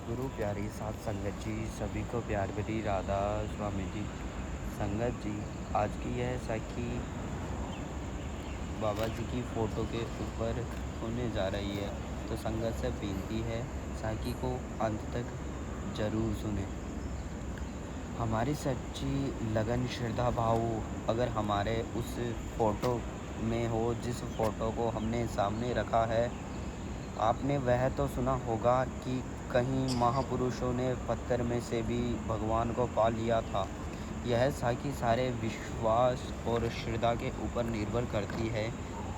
सतगुरु प्यारी साध संगत जी, सभी को प्यार भरी राधा स्वामी जी। संगत जी, आज की यह साखी बाबा जी की फ़ोटो के ऊपर होने जा रही है। तो संगत से विनती है, साखी को अंत तक ज़रूर सुने। हमारी सच्ची लगन श्रद्धा भाव अगर हमारे उस फ़ोटो में हो, जिस फ़ोटो को हमने सामने रखा है। आपने वह तो सुना होगा कि कहीं महापुरुषों ने पत्थर में से भी भगवान को पा लिया था। यह साखी सारे विश्वास और श्रद्धा के ऊपर निर्भर करती है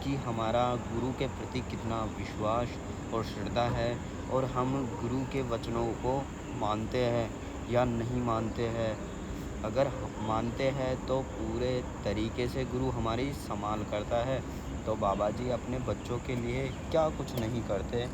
कि हमारा गुरु के प्रति कितना विश्वास और श्रद्धा है, और हम गुरु के वचनों को मानते हैं या नहीं मानते हैं। अगर हम मानते हैं तो पूरे तरीके से गुरु हमारी संभाल करता है। तो बाबा जी अपने बच्चों के लिए क्या कुछ नहीं करते।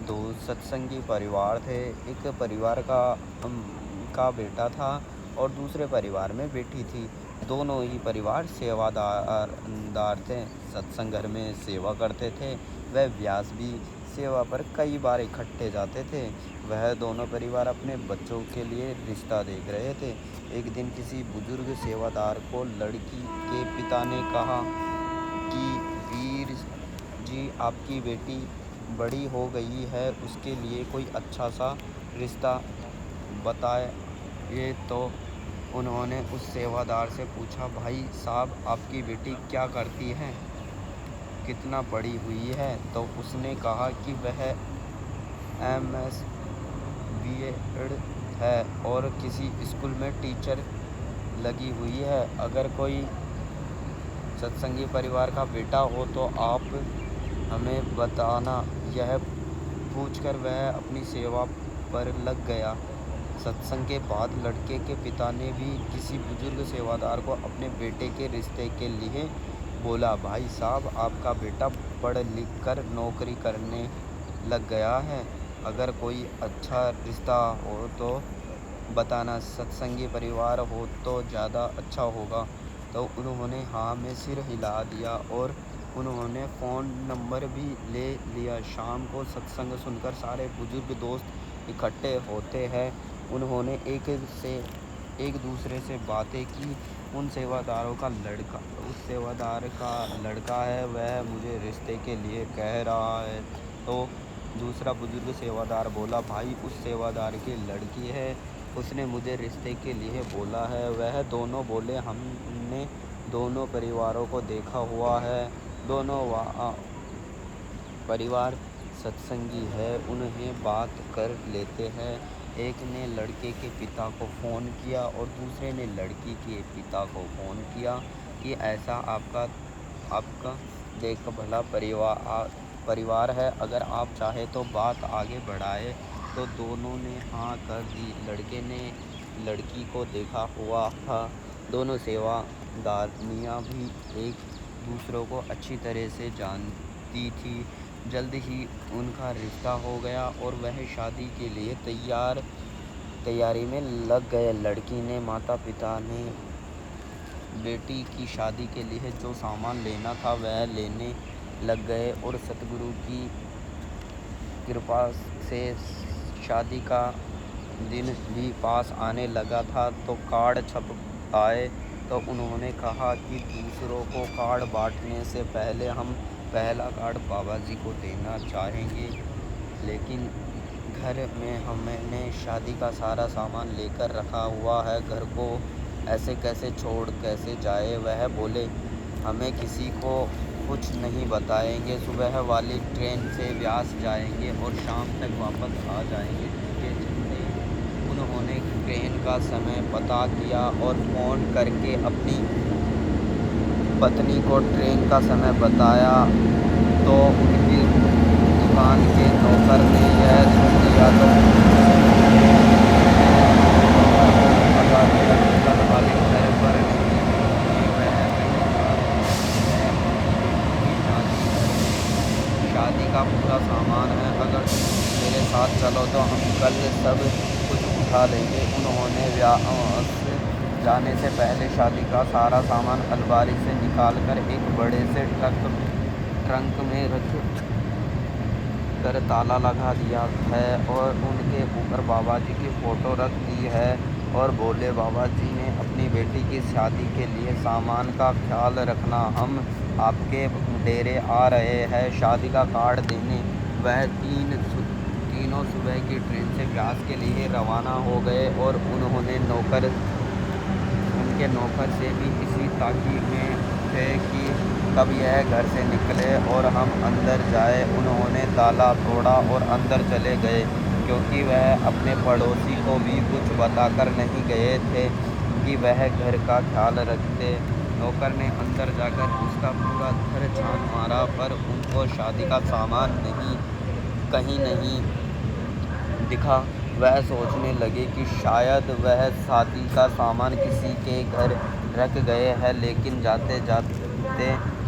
दो सत्संगी परिवार थे। एक परिवार का बेटा था और दूसरे परिवार में बेटी थी। दोनों ही परिवार सेवादार थे, सत्संग घर में सेवा करते थे। वह व्यास भी सेवा पर कई बार इकट्ठे जाते थे। वह दोनों परिवार अपने बच्चों के लिए रिश्ता देख रहे थे। एक दिन किसी बुजुर्ग सेवादार को लड़की के पिता ने कहा कि वीर जी, आपकी बेटी बड़ी हो गई है, उसके लिए कोई अच्छा सा रिश्ता बताइए। तो उन्होंने उस सेवादार से पूछा, भाई साहब, आपकी बेटी क्या करती है, कितना पढ़ी हुई है? तो उसने कहा कि वह MS B.Ed है और किसी स्कूल में टीचर लगी हुई है। अगर कोई सत्संगी परिवार का बेटा हो तो आप हमें बताना। यह पूछकर वह अपनी सेवा पर लग गया। सत्संग के बाद लड़के के पिता ने भी किसी बुजुर्ग सेवादार को अपने बेटे के रिश्ते के लिए बोला, भाई साहब, आपका बेटा पढ़ लिख कर नौकरी करने लग गया है। अगर कोई अच्छा रिश्ता हो तो बताना, सत्संगी परिवार हो तो ज़्यादा अच्छा होगा। तो उन्होंने हाँ में सिर हिला दिया और उन्होंने फ़ोन नंबर भी ले लिया। शाम को सत्संग सुनकर सारे बुजुर्ग दोस्त इकट्ठे होते हैं। उन्होंने एक दूसरे से बातें की। उस सेवादार का लड़का है, वह मुझे रिश्ते के लिए कह रहा है। तो दूसरा बुजुर्ग सेवादार बोला, भाई, उस सेवादार की लड़की है, उसने मुझे रिश्ते के लिए बोला है। वह दोनों बोले, हमने दोनों परिवारों को देखा हुआ है, दोनों परिवार सत्संगी है, उन्हें बात कर लेते हैं। एक ने लड़के के पिता को फ़ोन किया और दूसरे ने लड़की के पिता को फ़ोन किया कि ऐसा आपका देख भला परिवार है, अगर आप चाहे तो बात आगे बढ़ाए। तो दोनों ने हाँ कर दी। लड़के ने लड़की को देखा हुआ था। दोनों सेवादारनियाँ भी एक दूसरों को अच्छी तरह से जानती थी। जल्द ही उनका रिश्ता हो गया और वह शादी के लिए तैयारी में लग गए। लड़की ने माता पिता ने बेटी की शादी के लिए जो सामान लेना था वह लेने लग गए और सतगुरु की कृपा से शादी का दिन भी पास आने लगा था। तो कार्ड छप आए। तो उन्होंने कहा कि दूसरों को कार्ड बांटने से पहले हम पहला कार्ड बाबा जी को देना चाहेंगे, लेकिन घर में हमने शादी का सारा सामान लेकर रखा हुआ है, घर को ऐसे कैसे छोड़ कैसे जाए। वह बोले, हमें किसी को कुछ नहीं बताएंगे, सुबह वाली ट्रेन से व्यास जाएंगे और शाम तक वापस आ जाएंगे। के चलते उन्होंने ट्रेन का समय पता किया और फ़ोन करके अपनी पत्नी को ट्रेन का समय बताया। तो उनकी दुकान के नौकर ने यह सुन लिया तो कल वाले घर पर नहीं, वह शादी का पूरा सामान है, अगर तुम मेरे साथ चलो तो हम कल सब कुछ उठा लेंगे। उन्होंने व्यास जाने से पहले शादी का सारा सामान अलमारी से निकालकर एक बड़े से ट्रंक में कर ताला लगा दिया है और उनके ऊपर बाबा जी की फ़ोटो रख दी है और बोले बाबा जी ने अपनी बेटी की शादी के लिए सामान का ख्याल रखना, हम आपके डेरे आ रहे हैं शादी का कार्ड देने। वह तीनों सुबह की ट्रेन से ब्यास के लिए रवाना हो गए और उनके नौकर से भी इसी ताक़ीद में थे कि कब यह घर से निकले और हम अंदर जाए। उन्होंने ताला तोड़ा और अंदर चले गए, क्योंकि वह अपने पड़ोसी को भी कुछ बताकर नहीं गए थे कि वह घर का ख्याल रखते। नौकर ने अंदर जाकर उसका पूरा घर छान मारा, पर उनको शादी का सामान कहीं नहीं दिखा। वह सोचने लगे कि शायद वह शादी का सामान किसी के घर रख गए हैं, लेकिन जाते जाते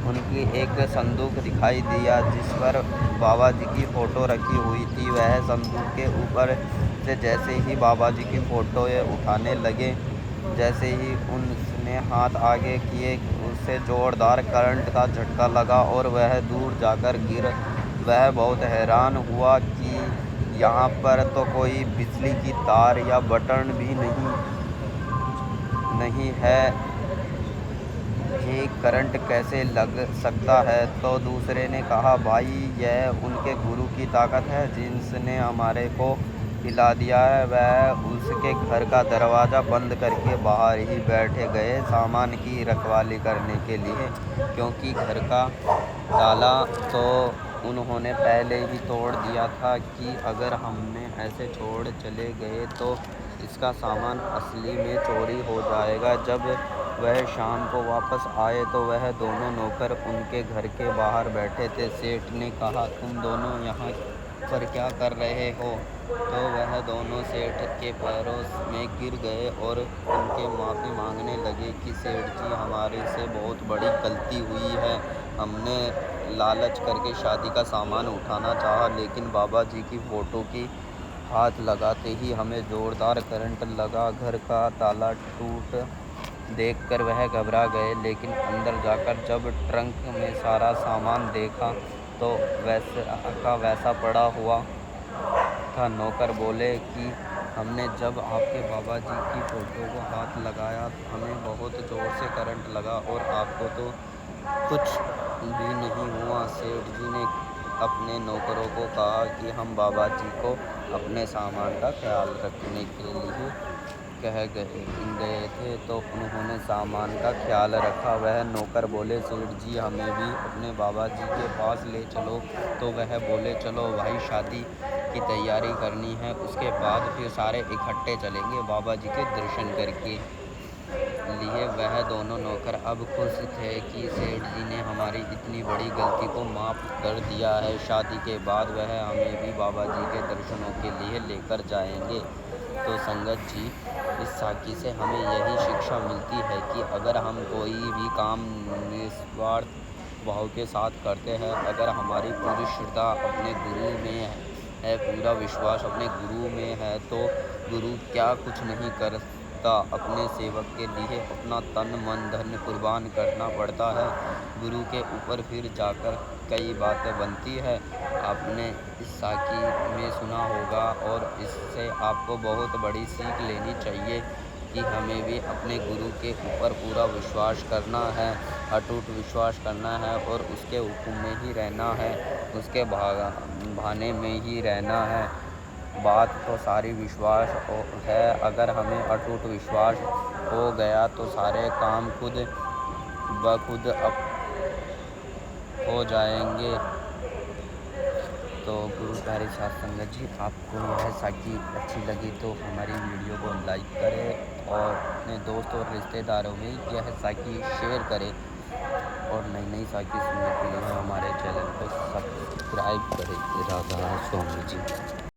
उनकी एक संदूक दिखाई दिया जिस पर बाबा जी की फ़ोटो रखी हुई थी। वह संदूक के ऊपर से जैसे ही बाबा जी की फ़ोटो उठाने लगे, जैसे ही उसने हाथ आगे किए, उससे ज़ोरदार करंट का झटका लगा और वह दूर जाकर गिर। वह बहुत हैरान हुआ कि यहाँ पर तो कोई बिजली की तार या बटन भी नहीं है, ये करंट कैसे लग सकता है। तो दूसरे ने कहा, भाई यह उनके गुरु की ताकत है जिसने हमारे को हिला दिया है। वह उसके घर का दरवाज़ा बंद करके बाहर ही बैठे गए सामान की रखवाली करने के लिए, क्योंकि घर का ताला तो उन्होंने पहले ही तोड़ दिया था कि अगर हमने ऐसे छोड़ चले गए तो इसका सामान असली में चोरी हो जाएगा। जब वह शाम को वापस आए तो वह दोनों नौकर उनके घर के बाहर बैठे थे। सेठ ने कहा, तुम दोनों यहाँ पर क्या कर रहे हो? तो वह दोनों सेठ के पैरों में गिर गए और उनके माफ़ी मांगने लगे कि सेठ जी, हमारे से बहुत बड़ी गलती हुई है। हमने लालच करके शादी का सामान उठाना चाहा, लेकिन बाबा जी की फ़ोटो की हाथ लगाते ही हमें ज़ोरदार करंट लगा। घर का ताला टूट देखकर वह घबरा गए, लेकिन अंदर जाकर जब ट्रंक में सारा सामान देखा तो वैसा का वैसा पड़ा हुआ था। नौकर बोले कि हमने जब आपके बाबा जी की फ़ोटो को हाथ लगाया, हमें बहुत ज़ोर से करंट लगा और आपको तो कुछ भी नहीं हुआ। सेठ जी ने अपने नौकरों को कहा कि हम बाबा जी को अपने सामान का ख्याल रखने के लिए कह गए थे, तो उन्होंने सामान का ख्याल रखा। वह नौकर बोले, सेठ जी हमें भी अपने बाबा जी के पास ले चलो। तो वह बोले, चलो भाई, शादी की तैयारी करनी है, उसके बाद फिर सारे इकट्ठे चलेंगे बाबा जी के दर्शन करके लिए। वह दोनों नौकर अब खुश थे कि सेठ जी ने हमारी इतनी बड़ी गलती को माफ़ कर दिया है। शादी के बाद वह हमें भी बाबा जी के दर्शनों के लिए लेकर जाएंगे। तो संगत जी, इस साखी से हमें यही शिक्षा मिलती है कि अगर हम कोई भी काम निस्वार्थ भाव के साथ करते हैं, अगर हमारी पूरी श्रद्धा अपने गुरु में है, पूरा विश्वास अपने गुरु में है, तो गुरु क्या कुछ नहीं करता। अपने सेवक के लिए अपना तन मन धन कुर्बान करना पड़ता है। गुरु के ऊपर फिर जाकर कई बातें बनती है। आपने इस साखी में सुना होगा और इससे आपको बहुत बड़ी सीख लेनी चाहिए कि हमें भी अपने गुरु के ऊपर पूरा विश्वास करना है, अटूट विश्वास करना है और उसके हुक्म में ही रहना है, उसके भाने में ही रहना है। बात तो सारी विश्वास है। अगर हमें अटूट विश्वास हो गया तो सारे काम खुद ब खुद हो जाएंगे। तो गुरु प्यारे साथ संगत जी, आपको यह साखी अच्छी लगी तो हमारी वीडियो को लाइक करें और अपने दोस्तों और रिश्तेदारों में यह साखी शेयर करें और नई नई साखी सुनने के लिए हमारे चैनल को सब्सक्राइब करें। राधा स्वामी जी।